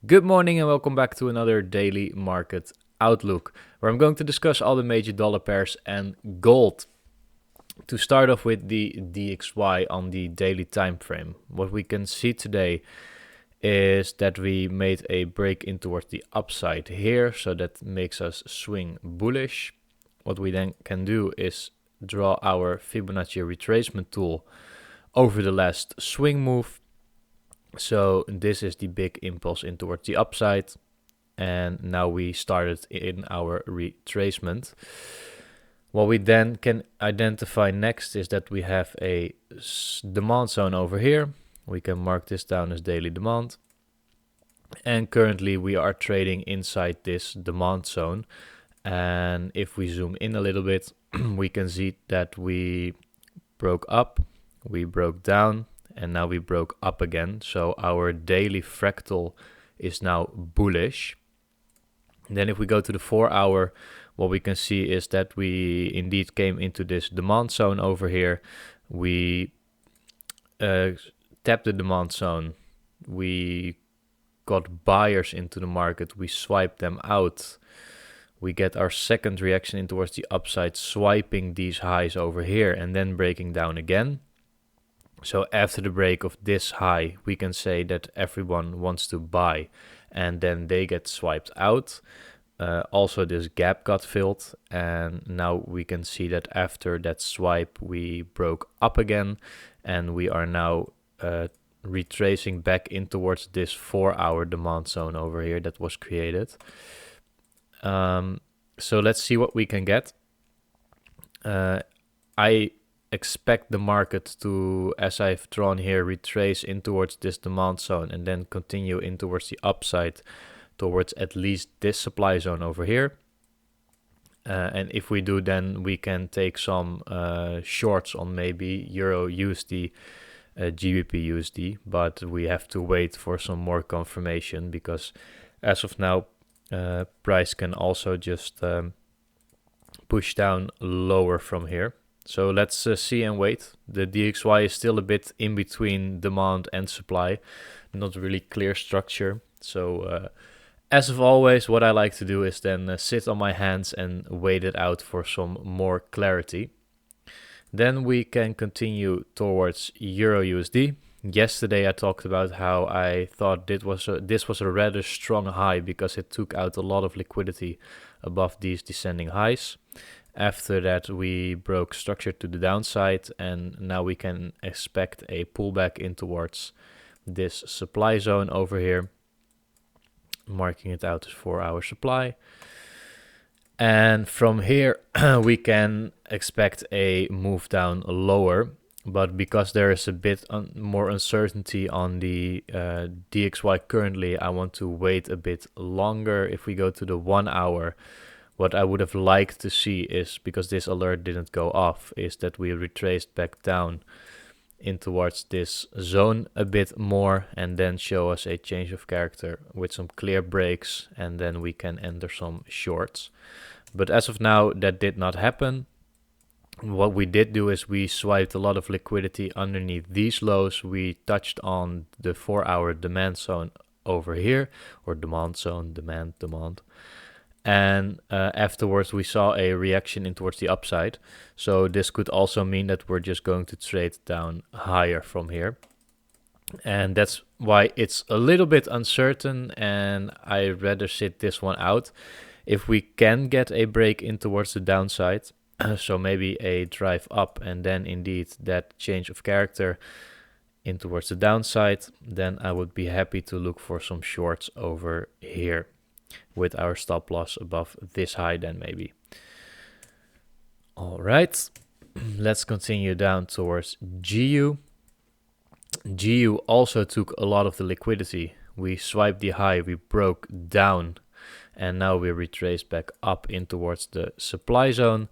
Good morning and welcome back to another daily market outlook, where I'm going to discuss all the major dollar pairs and gold. To start off with the DXY on the daily time frame, what we can see today is that we made a break in towards the upside here, so that makes us swing bullish. What we then can do is draw our Fibonacci retracement tool over the last swing move. So this is the big impulse in towards the upside, and now we started in our retracement. What we then can identify next is that we have a demand zone over here. We can mark this down as daily demand, and currently we are trading inside this demand zone. And if we zoom in a little bit, we can see that we broke up, we broke down, and now we broke up again. So our daily fractal is now bullish. Then if we go to the 4-hour, what we can see is that we indeed came into this demand zone over here. We tapped the demand zone. We got buyers into the market. We swiped them out. We get our second reaction in towards the upside, swiping these highs over here and then breaking down again. So after the break of this high, we can say that everyone wants to buy, and then they get swiped out. Also, this gap got filled, and now we can see that after that swipe, we broke up again, and we are now retracing back in towards this 4-hour demand zone over here that was created. So let's see what we can get. I expect the market to, as I've drawn here, retrace in towards this demand zone and then continue in towards the upside towards at least this supply zone over here. And if we do, then we can take some shorts on maybe Euro USD, GBP USD, but we have to wait for some more confirmation, because as of now, price can also just push down lower from here. So let's see and wait. The DXY is still a bit in between demand and supply, not really clear structure. So as of always, what I like to do is then sit on my hands and wait it out for some more clarity. Then we can continue towards Euro USD. Yesterday I talked about how I thought this was a rather strong high because it took out a lot of liquidity above these descending highs. After that, we broke structure to the downside, and now we can expect a pullback in towards this supply zone over here, marking it out as 4-hour supply. And from here, we can expect a move down lower, but because there is a bit more uncertainty on the DXY currently, I want to wait a bit longer. If we go to the 1-hour, what I would have liked to see is, because this alert didn't go off, is that we retraced back down in towards this zone a bit more and then show us a change of character with some clear breaks, and then we can enter some shorts. But as of now, that did not happen. What we did do is we swiped a lot of liquidity underneath these lows. We touched on the 4-hour demand zone over here, or demand zone, demand. And afterwards we saw a reaction in towards the upside. So this could also mean that we're just going to trade down higher from here. And that's why it's a little bit uncertain, and I'd rather sit this one out. If we can get a break in towards the downside, so maybe a drive up and then indeed that change of character in towards the downside, then I would be happy to look for some shorts over here, with our stop loss above this high then maybe. All right, let's continue down towards GU. GU also took a lot of the liquidity. We swiped the high, we broke down, and now we retraced back up in towards the supply zone,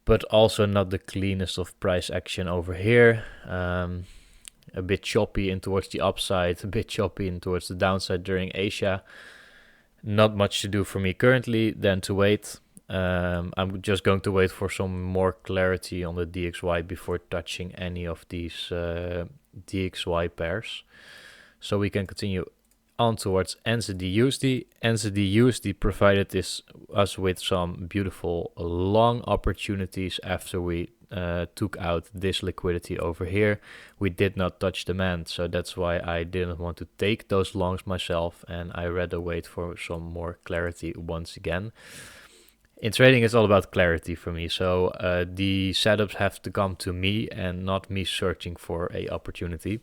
but also not the cleanest of price action over here. A bit choppy in towards the upside, a bit choppy in towards the downside during Asia. Not much to do for me currently than to wait. I'm just going to wait for some more clarity on the DXY before touching any of these DXY pairs. So we can continue on towards NZD-USD. NZD-USD provided us with some beautiful long opportunities after we took out this liquidity over here. We did not touch demand, so that's why I didn't want to take those longs myself, and I rather wait for some more clarity once again. In trading, it's all about clarity for me, so the setups have to come to me and not me searching for a opportunity,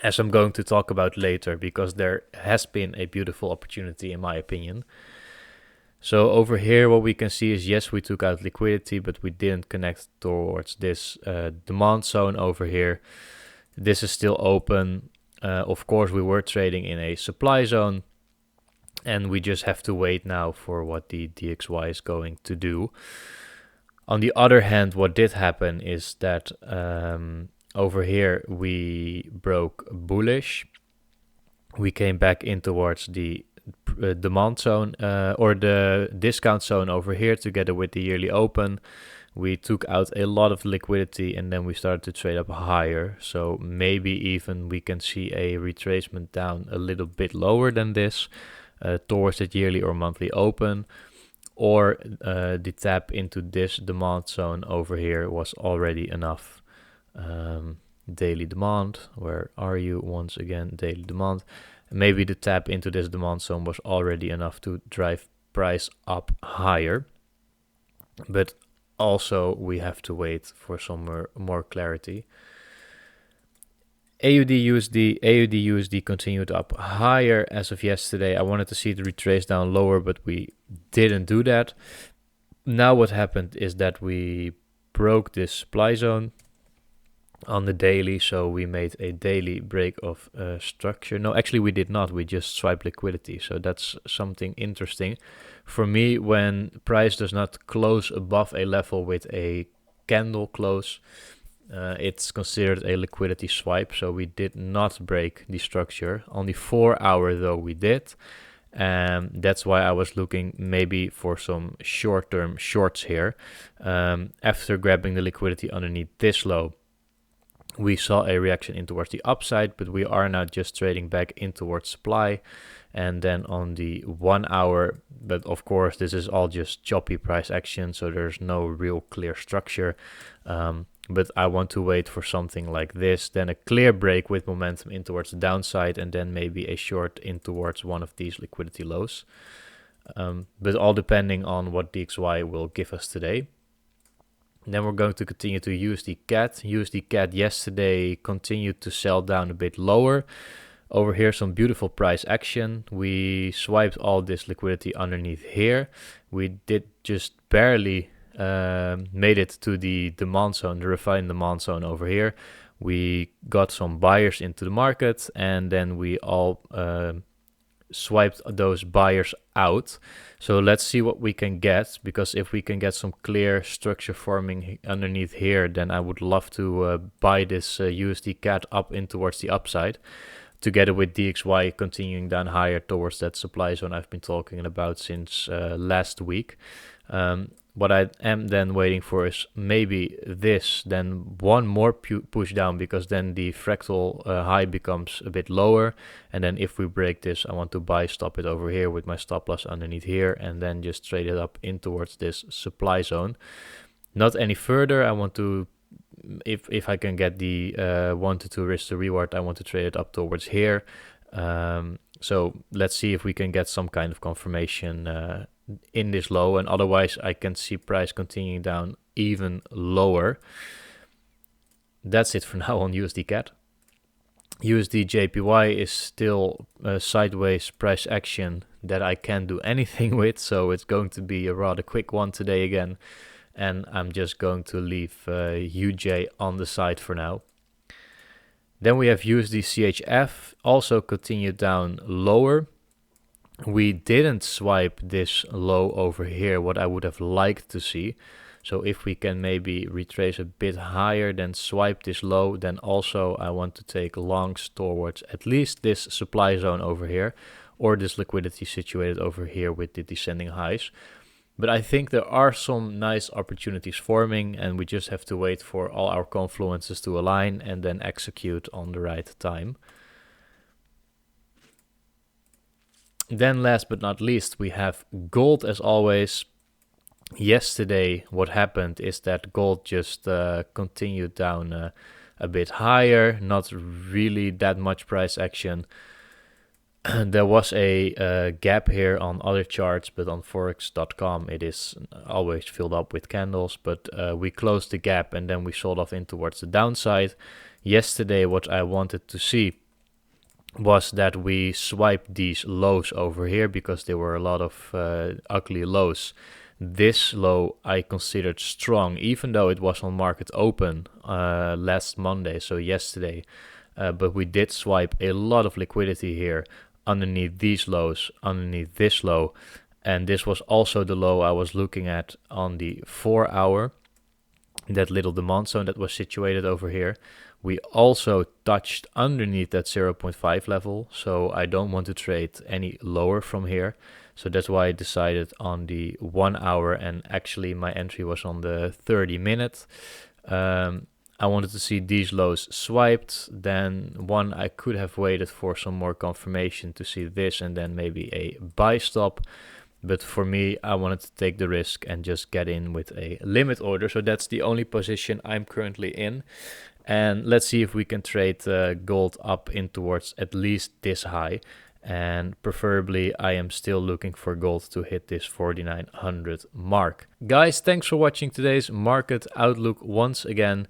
as I'm going to talk about later, because there has been a beautiful opportunity in my opinion. So over here, what we can see is, yes, we took out liquidity, but we didn't connect towards this demand zone over here. This is still open. Of course, we were trading in a supply zone, and we just have to wait now for what the DXY is going to do. On the other hand, what did happen is that over here we broke bullish. We came back in towards the demand zone or the discount zone over here together with the yearly open. We took out a lot of liquidity and then we started to trade up higher. So maybe even we can see a retracement down a little bit lower than this towards the yearly or monthly open. Or the tap into this demand zone over here was already enough. Daily demand, where are you? Once again, daily demand. Maybe the tap into this demand zone was already enough to drive price up higher. But also we have to wait for some more clarity. AUD-USD continued up higher as of yesterday. I wanted to see it retrace down lower, but we didn't do that. Now what happened is that we broke this supply zone on the daily, so we made a daily break of structure. No, actually we did not. We just swiped liquidity, so that's something interesting. For me, when price does not close above a level with a candle close, it's considered a liquidity swipe, so we did not break the structure. On the 4 hour though we did, and that's why I was looking maybe for some short-term shorts here. After grabbing the liquidity underneath this low, we saw a reaction in towards the upside, but we are now just trading back in towards supply. And then on the 1 hour, but of course this is all just choppy price action, so there's no real clear structure. But I want to wait for something like this, then a clear break with momentum in towards the downside, and then maybe a short in towards one of these liquidity lows. But all depending on what DXY will give us today. Then we're going to continue to USD CAD. USD CAD yesterday continued to sell down a bit lower. Over here, some beautiful price action. We swiped all this liquidity underneath here. We did just barely made it to the demand zone, the refined demand zone over here. We got some buyers into the market, and then we all swiped those buyers out. So let's see what we can get, because if we can get some clear structure forming underneath here, then I would love to buy this USD CAD up in towards the upside, together with DXY continuing down higher towards that supply zone I've been talking about since last week. What I am then waiting for is maybe this, then one more push down, because then the fractal high becomes a bit lower. And then if we break this, I want to buy stop it over here with my stop loss underneath here, and then just trade it up in towards this supply zone. Not any further. I want to, if I can get the 1 to 2 risk to reward, I want to trade it up towards here. So let's see if we can get some kind of confirmation in this low, and otherwise I can see price continuing down even lower. That's it for now on USD CAD. USD JPY is still sideways price action that I can't do anything with, so it's going to be a rather quick one today again, and I'm just going to leave UJ on the side for now. Then we have USD CHF, also continued down lower. We didn't swipe this low over here, what I would have liked to see. So if we can maybe retrace a bit higher, then swipe this low, then also I want to take longs towards at least this supply zone over here, or this liquidity situated over here with the descending highs. But I think there are some nice opportunities forming, and we just have to wait for all our confluences to align and then execute on the right time. Then last but not least, we have gold as always. Yesterday, what happened is that gold just continued down a bit higher, not really that much price action. There was a gap here on other charts, but on forex.com it is always filled up with candles, but we closed the gap and then we sold off in towards the downside. Yesterday, what I wanted to see was that we swiped these lows over here because there were a lot of ugly lows. This low I considered strong, even though it was on market open last Monday, so yesterday. But we did swipe a lot of liquidity here underneath these lows, underneath this low. And this was also the low I was looking at on the 4 hour, that little demand zone that was situated over here. We also touched underneath that 0.5 level, so I don't want to trade any lower from here. So that's why I decided on the 1 hour, and actually my entry was on the 30-minute. I wanted to see these lows swiped. Then one, I could have waited for some more confirmation to see this and then maybe a buy stop. But for me, I wanted to take the risk and just get in with a limit order. So that's the only position I'm currently in. And let's see if we can trade gold up in towards at least this high. And preferably, I am still looking for gold to hit this 4,900 mark. Guys, thanks for watching today's market outlook once again.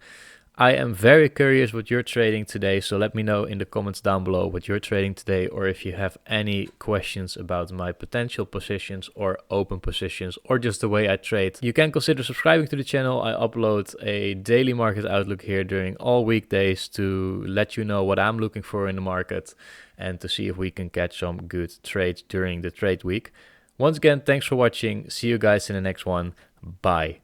I am very curious what you're trading today, so let me know in the comments down below what you're trading today, or if you have any questions about my potential positions or open positions or just the way I trade. You can consider subscribing to the channel. I upload a daily market outlook here during all weekdays to let you know what I'm looking for in the market and to see if we can catch some good trades during the trade week. Once again, thanks for watching. See you guys in the next one. Bye.